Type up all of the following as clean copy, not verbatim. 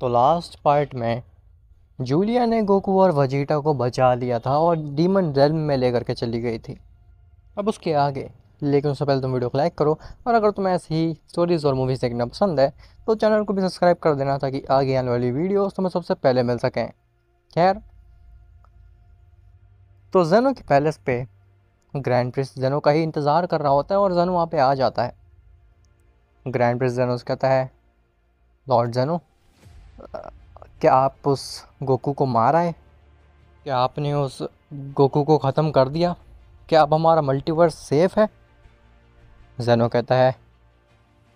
तो last part में Julia ने गोकू और वजीटा को बचा लिया था और डीमन रेल्म में लेकर के चली गई थी। अब उसके आगे, लेकिन उससे पहले तुम वीडियो को लाइक करो, और अगर तुम्हें ऐसी ही स्टोरीज़ और मूवीज़ देखना पसंद है तो चैनल को भी सब्सक्राइब कर देना ताकि आगे आने वाली वीडियोस तुम्हें सबसे पहले मिल सकें। खैर, तो जेनो के पैलेस पे ग्रैंड प्रिंस जेनो का ही इंतज़ार कर रहा होता है और जेनो वहाँ पे आ जाता है। ग्रैंड प्रिंस जेनो से कहता है, लॉर्ड जेनो, क्या आप उस गोकू को मार आए? क्या आपने उस गोकू को ख़त्म कर दिया? क्या अब हमारा मल्टीवर्स सेफ है? जेनो कहता है,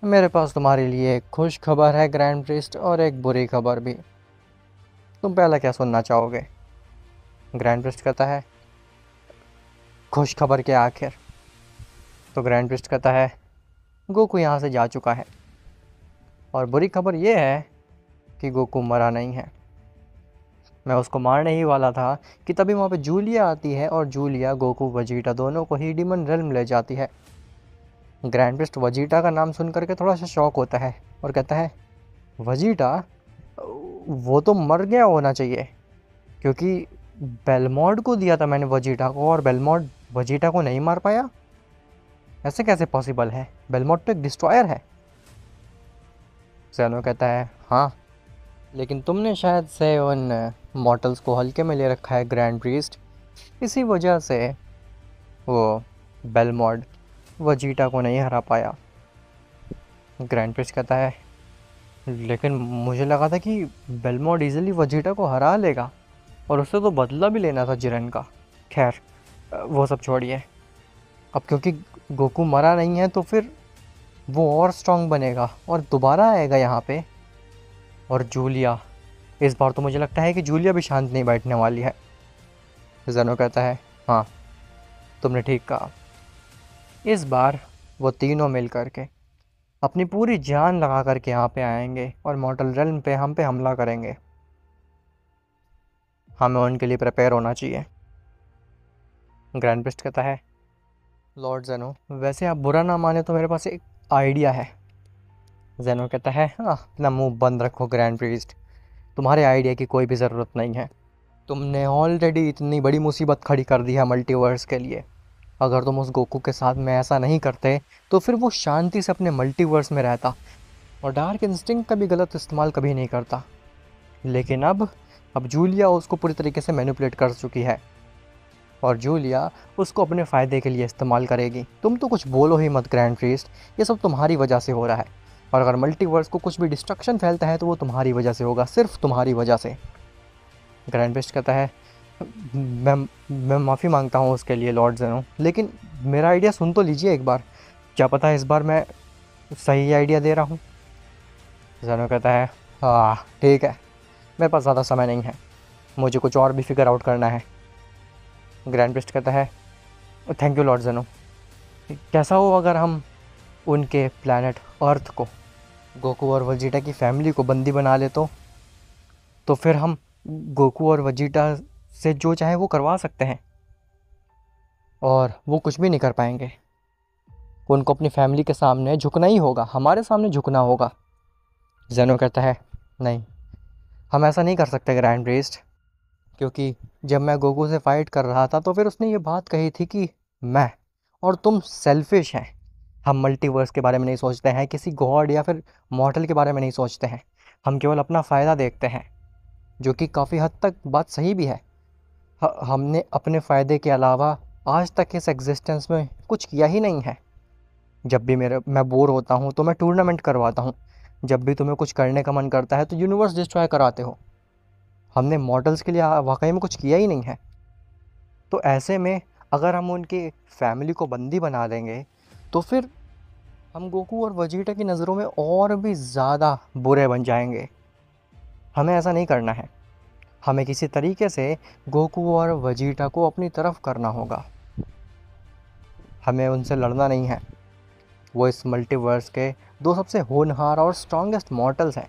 मेरे पास तुम्हारे लिए एक खुश खबर है ग्रैंड प्रिस्ट, और एक बुरी खबर भी। तुम पहला क्या सुनना चाहोगे? ग्रैंड प्रिस्ट कहता है, खुश खबर के आखिर। तो ग्रैंड प्रिस्ट कहता है, गोकू यहाँ से जा चुका है, और बुरी खबर यह है कि गोकू मरा नहीं है। मैं उसको मारने ही वाला था कि तभी वहाँ पे जूलिया आती है, और जूलिया गोकू वजीटा दोनों को ही डीमन रेल्म ले जाती है। ग्रैंड प्रिस्ट वजीटा का नाम सुन करके थोड़ा सा शॉक होता है और कहता है, वजीटा? वो तो मर गया होना चाहिए, क्योंकि बेलमोंड को दिया था मैंने वजीटा को, और बेलमोंड वजीटा को नहीं मार पाया। ऐसे कैसे पॉसिबल है? बेलमोंड तो एक डिस्ट्रॉयर है। ज़ेनो कहता है, हाँ, लेकिन तुमने शायद से उन मॉर्टल्स को हल्के में ले रखा है ग्रैंड प्रीस्ट, इसी वजह से वो बेलमोंड वजीटा को नहीं हरा पाया। ग्रैंड प्रीस्ट कहता है, लेकिन मुझे लगा था कि बेलमोंड इजीली वजीटा को हरा लेगा, और उससे तो बदला भी लेना था जिरेन का। खैर, वो सब छोड़िए। अब क्योंकि गोकू मरा नहीं है तो फिर वो और स्ट्रांग बनेगा और दोबारा आएगा यहाँ पे। और जूलिया, इस बार तो मुझे लगता है कि जूलिया भी शांत नहीं बैठने वाली है। जेनो कहता है, हाँ, तुमने ठीक कहा। इस बार वो तीनों मिल करके अपनी पूरी जान लगा करके यहाँ पे आएंगे और मॉर्टल रेल्म पे हम पे हमला करेंगे। हमें उनके लिए प्रिपेयर होना चाहिए। ग्रैंड प्रिस्ट कहता है, लॉर्ड जेनो, वैसे आप बुरा ना माने तो मेरे पास एक आइडिया है। जेनो कहता है, हाँ, अपना मुंह बंद रखो ग्रैंड प्रीस्ट, तुम्हारे आइडिया की कोई भी ज़रूरत नहीं है। तुमने ऑलरेडी इतनी बड़ी मुसीबत खड़ी कर दी है मल्टीवर्स के लिए। अगर तुम उस गोकू के साथ में ऐसा नहीं करते तो फिर वो शांति से अपने मल्टीवर्स में रहता और डार्क इंस्टिंक्ट का भी गलत इस्तेमाल कभी नहीं करता। लेकिन अब जूलिया उसको पूरी तरीके से मैनिपुलेट कर चुकी है, और जूलिया उसको अपने फ़ायदे के लिए इस्तेमाल करेगी। तुम तो कुछ बोलो ही मत ग्रैंड प्रीस्ट, ये सब तुम्हारी वजह से हो रहा है, और अगर मल्टीवर्स को कुछ भी डिस्ट्रक्शन फैलता है तो वो तुम्हारी वजह से होगा, सिर्फ तुम्हारी वजह से। ग्रैंड प्रीस्ट कहता है, मैं माफ़ी मांगता हूँ उसके लिए लॉर्ड जेनो, लेकिन मेरा आइडिया सुन तो लीजिए एक बार, क्या पता है इस बार मैं सही आइडिया दे रहा हूँ। जेनो कहता है, हाँ ठीक है, मेरे पास ज़्यादा समय नहीं है, मुझे कुछ और भी फिगर आउट करना है। ग्रैंड प्रीस्ट कहता है, थैंक यू लॉर्ड जेनो। कैसा हो अगर हम उनके प्लैनेट अर्थ को, गोकू और वजीटा की फैमिली को बंदी बना ले तो फिर हम गोकू और वजीटा से जो चाहे वो करवा सकते हैं, और वो कुछ भी नहीं कर पाएंगे। उनको अपनी फैमिली के सामने झुकना ही होगा, हमारे सामने झुकना होगा। जेनो कहता है, नहीं, हम ऐसा नहीं कर सकते ग्रैंड प्रीस्ट, क्योंकि जब मैं गोकू से फाइट कर रहा था तो फिर उसने ये बात कही थी कि मैं और तुम सेल्फिश हैं। हम मल्टीवर्स के बारे में नहीं सोचते हैं, किसी गॉड या फिर मॉर्टल के बारे में नहीं सोचते हैं, हम केवल अपना फ़ायदा देखते हैं, जो कि काफ़ी हद तक बात सही भी है। हमने अपने फ़ायदे के अलावा आज तक इस एग्जिस्टेंस में कुछ किया ही नहीं है। जब भी मैं बोर होता हूँ तो मैं टूर्नामेंट करवाता हूँ, जब भी तुम्हें कुछ करने का मन करता है तो यूनिवर्स डिस्ट्रॉय कराते हो। हमने मॉडल्स के लिए वाकई में कुछ किया ही नहीं है। तो ऐसे में अगर हम उनकी फैमिली को बंदी बना देंगे तो फिर हम गोकू और वजीटा की नज़रों में और भी ज़्यादा बुरे बन जाएंगे। हमें ऐसा नहीं करना है। हमें किसी तरीके से गोकू और वजीटा को अपनी तरफ करना होगा। हमें उनसे लड़ना नहीं है। वो इस मल्टीवर्स के दो सबसे होनहार और स्ट्रॉन्गेस्ट मॉर्टल्स हैं।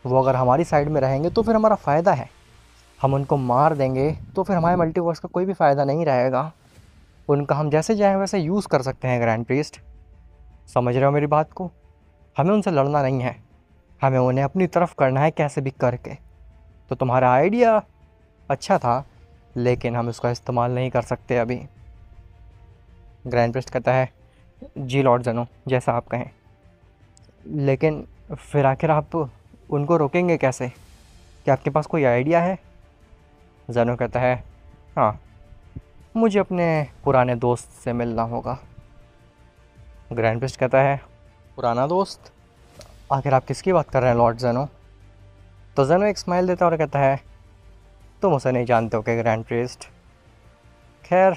वो अगर हमारी साइड में रहेंगे तो फिर हमारा फ़ायदा है। हम उनको मार देंगे तो फिर हमारे मल्टीवर्स का कोई भी फ़ायदा नहीं रहेगा। उनका हम जैसे चाहें वैसे यूज़ कर सकते हैं ग्रैंड प्रीस्ट। समझ रहे हो मेरी बात को? हमें उनसे लड़ना नहीं है, हमें उन्हें अपनी तरफ करना है कैसे भी करके। तो तुम्हारा आइडिया अच्छा था, लेकिन हम इसका इस्तेमाल नहीं कर सकते अभी। ग्रैंड प्रिस्ट कहता है, जी लॉर्ड ज़ेनो, जैसा आप कहें। लेकिन फिर आखिर आप उनको रोकेंगे कैसे? क्या आपके पास कोई आइडिया है? ज़ेनो कहता है, हाँ, मुझे अपने पुराने दोस्त से मिलना होगा। ग्रैंड प्रिस्ट कहता है, पुराना दोस्त? आखिर आप किसकी बात कर रहे हैं लॉर्ड ज़ेनो? तो ज़ेनो एक स्माइल देता है और कहता है, तुम उसे नहीं जानते हो कि ग्रैंड प्रिस्ट? खैर,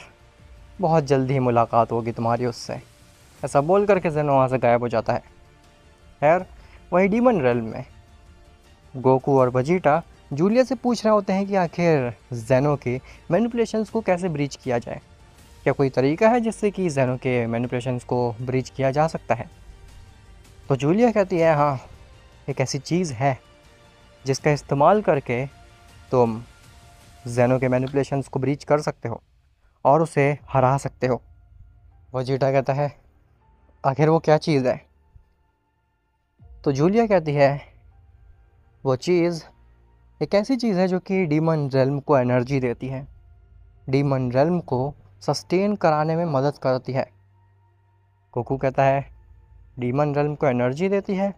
बहुत जल्दी ही मुलाकात होगी तुम्हारी उससे। ऐसा बोल करके ज़ेनो वहाँ से गायब हो जाता है। खैर, वही डीमन रेल्म में गोकू और वजीटा जूलिया से पूछ रहे होते हैं कि आखिर ज़ेनो के मैनिपुलेशंस को कैसे ब्रीच किया जाए। क्या कोई तरीका है जिससे कि ज़ेनो के मैनिपुलेशंस को ब्रीच किया जा सकता है? तो जूलिया कहती है, हाँ, एक ऐसी चीज़ है जिसका इस्तेमाल करके तुम ज़ेनो के मैनिपुलेशंस को ब्रीच कर सकते हो और उसे हरा सकते हो। वजीटा कहता है, आखिर वो क्या चीज़ है? तो जूलिया कहती है, वो चीज़ एक ऐसी चीज़ है जो कि डीमन रेल्म को एनर्जी देती है, डीमन रेल्म को सस्टेन कराने में मदद करती है। गोकू कहता है, डीमन रेल्म को एनर्जी देती है?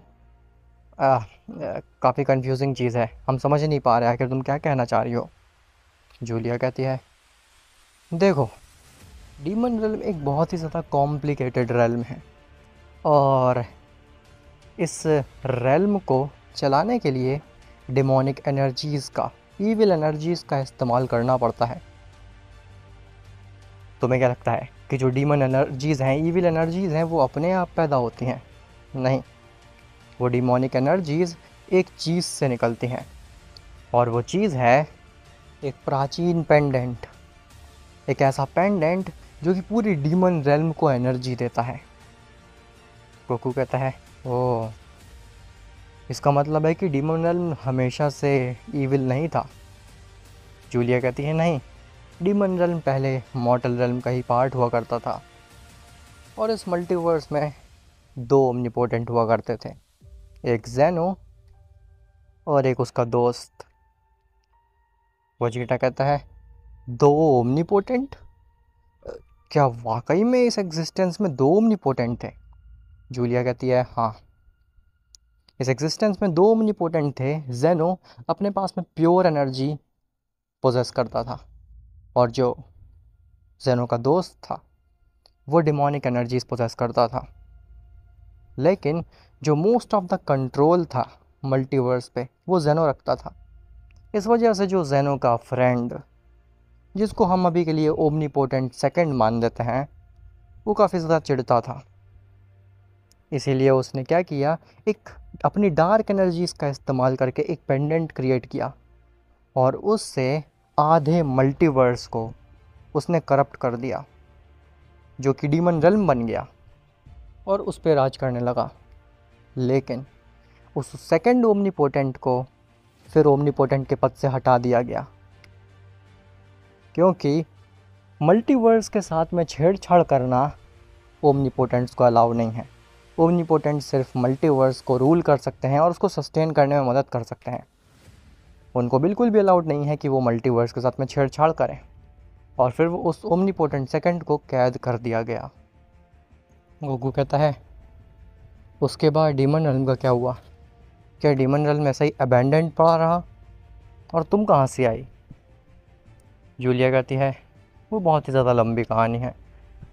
काफ़ी कंफ्यूजिंग चीज़ है, हम समझ नहीं पा रहे आखिर तुम क्या कहना चाह रही हो। जूलिया कहती है, देखो, डीमन रेल्म एक बहुत ही ज़्यादा कॉम्प्लिकेटेड रेल्म है और इस रेल्म को चलाने के लिए डेमोनिक एनर्जीज़ का, ईविल एनर्जीज़ का इस्तेमाल करना पड़ता है। तुम्हें क्या लगता है कि जो डीमन एनर्जीज़ हैं, ईविल एनर्जीज़ हैं, वो अपने आप पैदा होती हैं? नहीं, वो डिमोनिक एनर्जीज़ एक चीज़ से निकलती हैं और वो चीज़ है एक प्राचीन पेंडेंट, एक ऐसा पेंडेंट जो कि पूरी डीमन रेल्म को एनर्जी देता है। गोकू कहता है, ओह, इसका मतलब है कि डीमन रेल्म हमेशा से ईविल नहीं था। जूलिया कहती है, नहीं, डीमन रेल्म पहले मॉर्टल रेल्म का ही पार्ट हुआ करता था और इस मल्टीवर्स में दो ओमनिपोटेंट हुआ करते थे, एक ज़ेनो और एक उसका दोस्त। वजीटा कहता है, दो ओमनिपोटेंट? क्या वाकई में इस एग्जिस्टेंस में दो ओमनिपोटेंट थे? जूलिया कहती है, हाँ, इस एग्जिस्टेंस में दो ओमनिपोटेंट थे। ज़ेनो अपने पास में प्योर एनर्जी पोजेस करता था और जो ज़ेनो का दोस्त था वो डिमोनिक एनर्जीज पोजेस करता था। लेकिन जो मोस्ट ऑफ द कंट्रोल था मल्टीवर्स पे वो ज़ेनो रखता था। इस वजह से जो ज़ेनो का फ्रेंड, जिसको हम अभी के लिए ओमनीपोटेंट सेकंड मान देते हैं, वो काफ़ी ज़्यादा चिढ़ता था। इसीलिए उसने क्या किया, एक अपनी डार्क एनर्जीज़ का इस्तेमाल करके एक पेंडेंट क्रिएट किया और उससे आधे मल्टीवर्स को उसने करप्ट कर दिया, जो कि डीमन रेल्म बन गया और उस पर राज करने लगा। लेकिन उस सेकंड ओमनीपोटेंट को फिर ओमनीपोटेंट के पद से हटा दिया गया, क्योंकि मल्टीवर्स के साथ में छेड़छाड़ करना ओमनीपोटेंट्स को अलाउ नहीं है। ओमनीपोटेंट सिर्फ मल्टीवर्स को रूल कर सकते हैं और उसको सस्टेन करने में मदद कर सकते हैं। उनको बिल्कुल भी अलाउड नहीं है कि वो मल्टीवर्स के साथ में छेड़छाड़ करें। और फिर वो उस ओमनीपोटेंट सेकंड को कैद कर दिया गया। गोकू कहता है, उसके बाद डीमन रेल्म का क्या हुआ? क्या डीमन रेल्म ऐसा ही अबैंडन्ड पड़ा रहा और तुम कहाँ से आई? जूलिया कहती है, वो बहुत ही ज़्यादा लंबी कहानी है,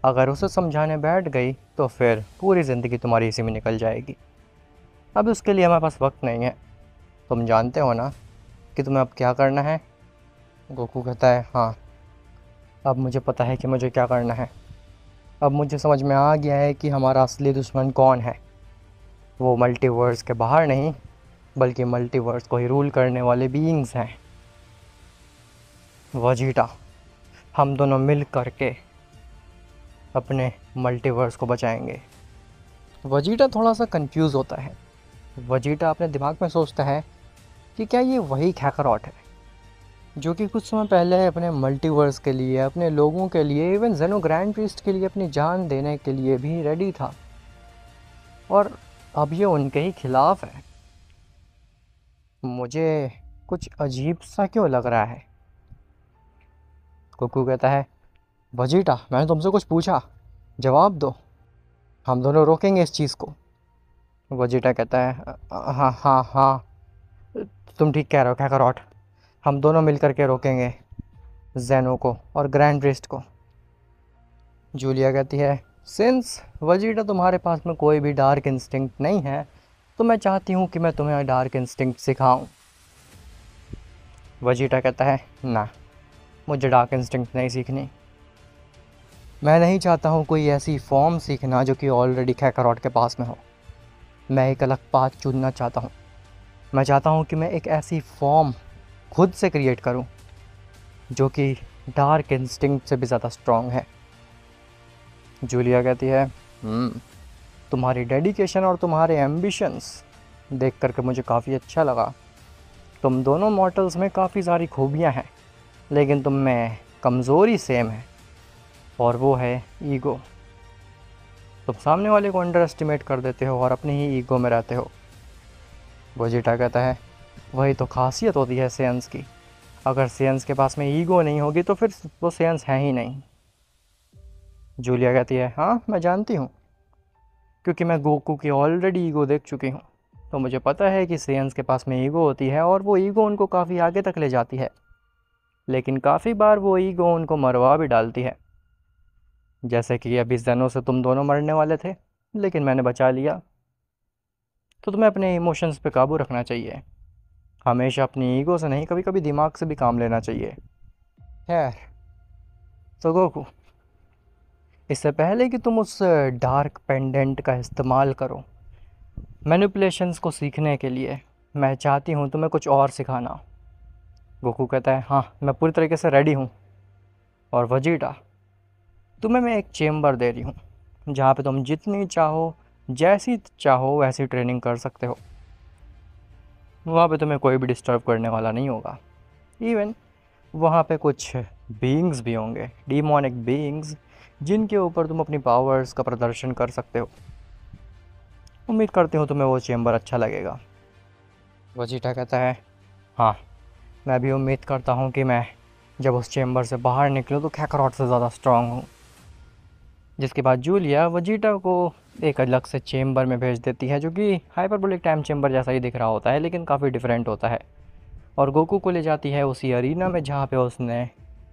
अगर उसे समझाने बैठ गई तो फिर पूरी ज़िंदगी तुम्हारी इसी में निकल जाएगी। अब उसके लिए हमारे पास वक्त नहीं है। तुम जानते हो ना कि तुम्हें अब क्या करना है? गोकू कहता है, हाँ, अब मुझे पता है कि मुझे क्या करना है। अब मुझे समझ में आ गया है कि हमारा असली दुश्मन कौन है। वो मल्टीवर्स के बाहर नहीं, बल्कि मल्टीवर्स को ही रूल करने वाले बीइंग्स हैं। वजीटा, हम दोनों मिल करके अपने मल्टीवर्स को बचाएंगे। वजीटा थोड़ा सा कंफ्यूज होता है। वजीटा अपने दिमाग में सोचता है कि क्या ये वही कैकरॉट है जो कि कुछ समय पहले अपने मल्टीवर्स के लिए, अपने लोगों के लिए, इवन ज़ेनो ग्रैंड प्रीस्ट के लिए अपनी जान देने के लिए भी रेडी था, और अब ये उनके ही खिलाफ है। मुझे कुछ अजीब सा क्यों लग रहा है। गोकू कहता है, वजीटा मैंने तुमसे कुछ पूछा, जवाब दो, हम दोनों रोकेंगे इस चीज़ को। वजीटा कहता है, हाँ हाँ हाँ, तुम ठीक कह रहे हो काकारोट, हम दोनों मिलकर के रोकेंगे जेनो को और ग्रैंड प्रिस्ट को। जूलिया कहती है, सिंस वजीटा तुम्हारे पास में कोई भी डार्क इंस्टिंक्ट नहीं है, तो मैं चाहती हूँ कि मैं तुम्हें डार्क इंस्टिंक्ट सिखाऊं। वजीटा कहता है, ना, मुझे डार्क इंस्टिंक्ट नहीं सीखनी। मैं नहीं चाहता हूँ कोई ऐसी फॉर्म सीखना जो कि ऑलरेडी काकारोट के पास में हो। मैं एक अलग पाथ चुनना चाहता हूँ। मैं चाहता हूँ कि मैं एक ऐसी फॉर्म खुद से क्रिएट करूँ जो कि डार्क इंस्टिंक्ट से भी ज़्यादा स्ट्रॉन्ग है। जूलिया कहती है, तुम्हारी डेडिकेशन और तुम्हारे एम्बिशंस देख करके मुझे काफ़ी अच्छा लगा। तुम दोनों मॉर्टल्स में काफ़ी सारी खूबियाँ हैं, लेकिन तुम में कमज़ोरी सेम है, और वो है ईगो। तुम सामने वाले को अंडर एस्टिमेट कर देते हो और अपनी ही ईगो में रहते हो। वजीटा कहता है, वही तो खासियत होती है सेंस की। अगर सेंस के पास में ईगो नहीं होगी तो फिर वो सेंस है ही नहीं। जूलिया कहती है, हाँ मैं जानती हूँ, क्योंकि मैं गोकू की ऑलरेडी ईगो देख चुकी हूँ। तो मुझे पता है कि सेंस के पास में ईगो होती है और वो ईगो उनको काफ़ी आगे तक ले जाती है, लेकिन काफ़ी बार वो ईगो उनको मरवा भी डालती है। जैसे कि अभी जेनो से तुम दोनों मरने वाले थे, लेकिन मैंने बचा लिया। तो तुम्हें अपने इमोशंस पे काबू रखना चाहिए, हमेशा अपनी ईगो से नहीं, कभी कभी दिमाग से भी काम लेना चाहिए। खैर, तो गोकू, इससे पहले कि तुम उस डार्क पेंडेंट का इस्तेमाल करो मैनिपुलेशंस को सीखने के लिए, मैं चाहती हूँ तुम्हें कुछ और सिखाना। गोकू कहता है, हाँ मैं पूरी तरीके से रेडी हूँ। और वजीटा, तुम्हें मैं एक चेम्बर दे रही हूँ जहाँ पे तुम जितनी चाहो, जैसी चाहो वैसी ट्रेनिंग कर सकते हो। वहाँ पे तुम्हें कोई भी डिस्टर्ब करने वाला नहीं होगा। इवन वहाँ पे कुछ बीइंग्स भी होंगे, डीमोनिक बीइंग्स, जिनके ऊपर तुम अपनी पावर्स का प्रदर्शन कर सकते हो। उम्मीद करती हूँ तुम्हें वो चेम्बर अच्छा लगेगा। वजीटा कहता है, हाँ मैं भी उम्मीद करता हूँ कि मैं जब उस चेम्बर से बाहर निकलूँ तो काकारोट से ज़्यादा स्ट्रांग हूँ। जिसके बाद जूलिया वजीटा को एक अलग से चेम्बर में भेज देती है, जो कि हाइपरबोलिक टाइम चेम्बर जैसा ही दिख रहा होता है, लेकिन काफ़ी डिफरेंट होता है, और गोकू को ले जाती है उसी अरीना में जहाँ पे उसने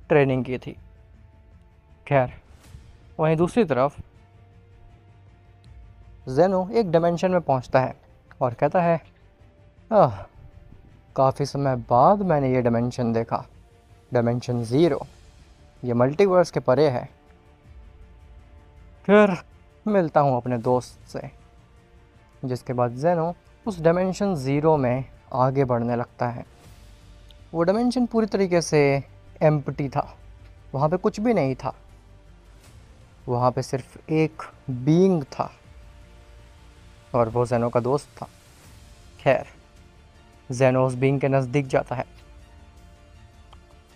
ट्रेनिंग की थी। खैर, वहीं दूसरी तरफ जेनो एक डायमेंशन में पहुँचता है और कहता है, काफ़ी समय बाद मैंने ये डायमेंशन देखा, डायमेंशन 0, ये मल्टीवर्स के परे है। फिर मिलता हूँ अपने दोस्त से। जिसके बाद जेनो उस डायमेंशन 0 में आगे बढ़ने लगता है। वो डायमेंशन पूरी तरीके से एम्प्टी था, वहाँ पे कुछ भी नहीं था, वहाँ पे सिर्फ एक बीइंग था, और वो जेनो का दोस्त था। खैर, जेनो उस बीइंग के नज़दीक जाता है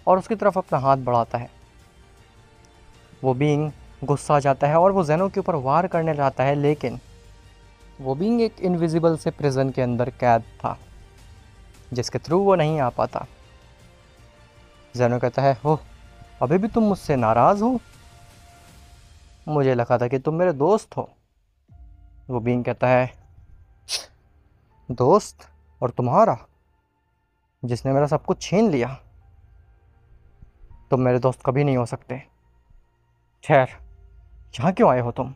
और उसकी तरफ अपना हाथ बढ़ाता है। वो बीइंग गुस्सा जाता है और वो जेनो के ऊपर वार करने जाता है, लेकिन वो बीइंग एक इनविजिबल से प्रिजन के अंदर कैद था, जिसके थ्रू वो नहीं आ पाता। जेनो कहता है, हो अभी भी तुम मुझसे नाराज़ हो? मुझे लगा था कि तुम मेरे दोस्त हो। वो बीइंग कहता है, दोस्त? और तुम्हारा, जिसने मेरा सब कुछ छीन लिया? तुम मेरे दोस्त कभी नहीं हो सकते। खैर, यहाँ क्यों आए हो तुम?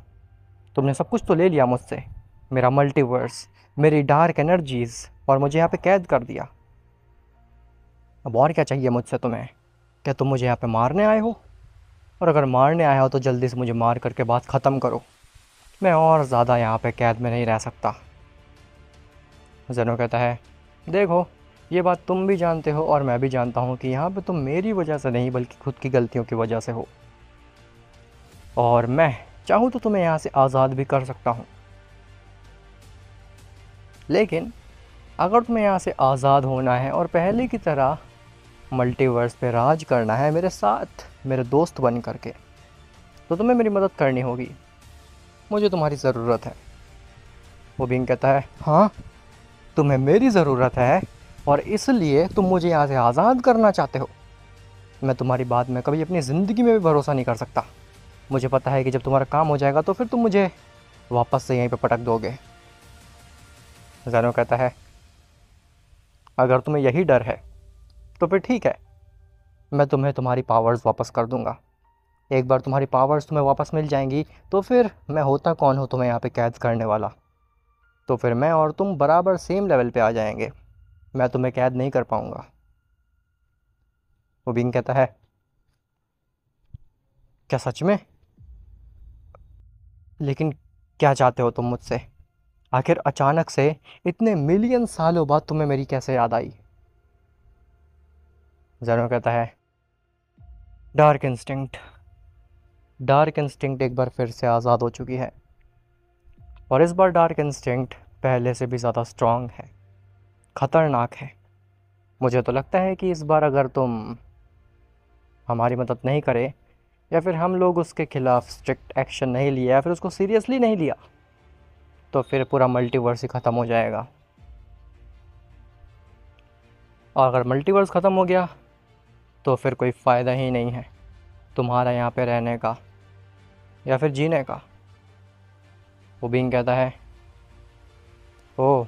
तुमने सब कुछ तो ले लिया मुझसे, मेरा मल्टीवर्स, मेरी डार्क एनर्जीज़, और मुझे यहाँ पे कैद कर दिया। अब और क्या चाहिए मुझसे तुम्हें? क्या तुम मुझे यहाँ पे मारने आए हो? और अगर मारने आए हो तो जल्दी से मुझे मार करके बात ख़त्म करो, मैं और ज़्यादा यहाँ पे कैद में नहीं रह सकता। जेनो कहता है, देखो ये बात तुम भी जानते हो और मैं भी जानता हूँ कि यहाँ पे तुम मेरी वजह से नहीं बल्कि खुद की गलतियों की वजह से हो, और मैं चाहूँ तो तुम्हें यहाँ से आज़ाद भी कर सकता हूँ। लेकिन अगर तुम्हें यहाँ से आज़ाद होना है और पहले की तरह मल्टीवर्स पे राज करना है मेरे साथ, मेरे दोस्त बन करके, तो तुम्हें मेरी मदद करनी होगी। मुझे तुम्हारी ज़रूरत है। वो बीइंग कहता है, हाँ तुम्हें मेरी ज़रूरत है, और इसलिए तुम मुझे यहाँ से आज़ाद करना चाहते हो। मैं तुम्हारी बात में कभी अपनी ज़िंदगी में भी भरोसा नहीं कर सकता। मुझे पता है कि जब तुम्हारा काम हो जाएगा तो फिर तुम मुझे वापस से यहीं पे पटक दोगे। ज़ेनो कहता है, अगर तुम्हें यही डर है तो फिर ठीक है, मैं तुम्हें तुम्हारी पावर्स वापस कर दूंगा। एक बार तुम्हारी पावर्स तुम्हें वापस मिल जाएंगी तो फिर मैं होता कौन हूँ तुम्हें यहाँ पे कैद करने वाला। तो फिर मैं और तुम बराबर सेम लेवल पे आ जाएंगे। मैं तुम्हें कैद नहीं कर पाऊंगा। वो बिंग कहता है, क्या सच में? लेकिन क्या चाहते हो तुम मुझसे? आखिर अचानक से इतने मिलियन सालों बाद तुम्हें मेरी कैसे याद आई? ज़ेनो कहता है, डार्क इंस्टिंक्ट। डार्क इंस्टिंक्ट एक बार फिर से आज़ाद हो चुकी है, और इस बार डार्क इंस्टिंक्ट पहले से भी ज़्यादा स्ट्रांग है, ख़तरनाक है। मुझे तो लगता है कि इस बार अगर तुम हमारी मदद नहीं करे, या फिर हम लोग उसके खिलाफ स्ट्रिक्ट एक्शन नहीं लिया, या फिर उसको सीरियसली नहीं लिया, तो फिर पूरा मल्टीवर्स ही ख़त्म हो जाएगा। और अगर मल्टीवर्स ख़त्म हो गया तो फिर कोई फ़ायदा ही नहीं है तुम्हारा यहाँ पे रहने का या फिर जीने का। वो बीइंग कहता है, ओह,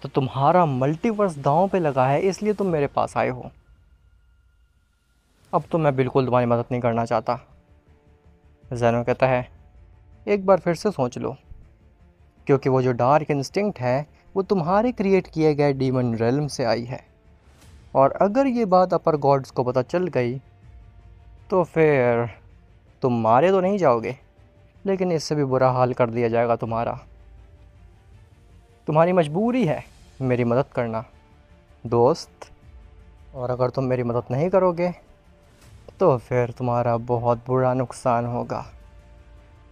तो तुम्हारा मल्टीवर्स दांव पे लगा है, इसलिए तुम मेरे पास आए हो। अब तो मैं बिल्कुल तुम्हारी मदद नहीं करना चाहता। ज़ेनो कहता है, एक बार फिर से सोच लो, क्योंकि वो जो डार्क इंस्टिंक्ट है वो तुम्हारे क्रिएट किए गए डीमन रेल्म से आई है, और अगर ये बात अपर गॉड्स को पता चल गई तो फिर तुम मारे तो नहीं जाओगे, लेकिन इससे भी बुरा हाल कर दिया जाएगा तुम्हारा। तुम्हारी मजबूरी है मेरी मदद करना दोस्त, और अगर तुम मेरी मदद नहीं करोगे तो फिर तुम्हारा बहुत बुरा नुकसान होगा।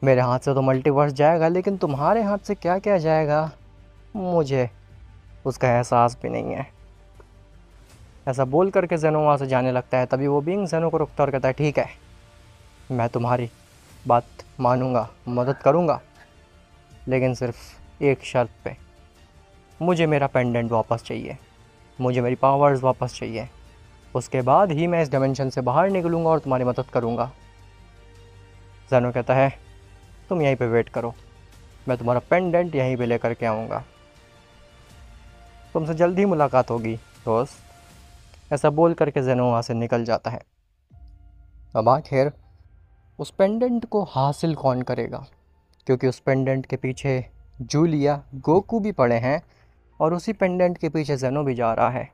मेरे हाथ से तो मल्टीवर्स जाएगा, लेकिन तुम्हारे हाथ से क्या क्या जाएगा मुझे उसका एहसास भी नहीं है। ऐसा बोल करके ज़ेनो वहाँ से जाने लगता है। तभी वो बीइंग ज़ेनो को रुकता और कहता है, ठीक है, मैं तुम्हारी बात मानूंगा, मदद करूंगा, लेकिन सिर्फ एक शर्त पे। मुझे मेरा पेंडेंट वापस चाहिए, मुझे मेरी पावर्स वापस चाहिए। उसके बाद ही मैं इस डायमेंशन से बाहर निकलूंगा और तुम्हारी मदद करूंगा। ज़ेनो कहता है, तुम यहीं पे वेट करो, मैं तुम्हारा पेंडेंट यहीं पे लेकर के आऊँगा। तुमसे जल्द ही मुलाकात होगी दोस्त। ऐसा बोल करके ज़ेनो वहाँ से निकल जाता है। अब आखिर उस पेंडेंट को हासिल कौन करेगा, क्योंकि उस पेंडेंट के पीछे जूलिया, गोकू भी पड़े हैं, और उसी पेंडेंट के पीछे ज़ेनो भी जा रहा है।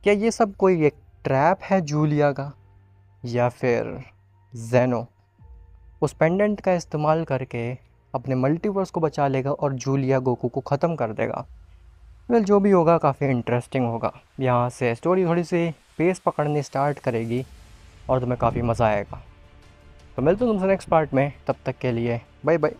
क्या ये सब कोई एक ट्रैप है जूलिया का, या फिर ज़ेनो उस पेंडेंट का इस्तेमाल करके अपने मल्टीवर्स को बचा लेगा और जूलिया गोकू को ख़त्म कर देगा? वेल, जो भी होगा काफ़ी इंटरेस्टिंग होगा। यहाँ से स्टोरी थोड़ी सी पेस पकड़नी स्टार्ट करेगी और तुम्हें काफ़ी मज़ा आएगा। तो मिलते हैं तुमसे नेक्स्ट पार्ट में, तब तक के लिए बाय बाय।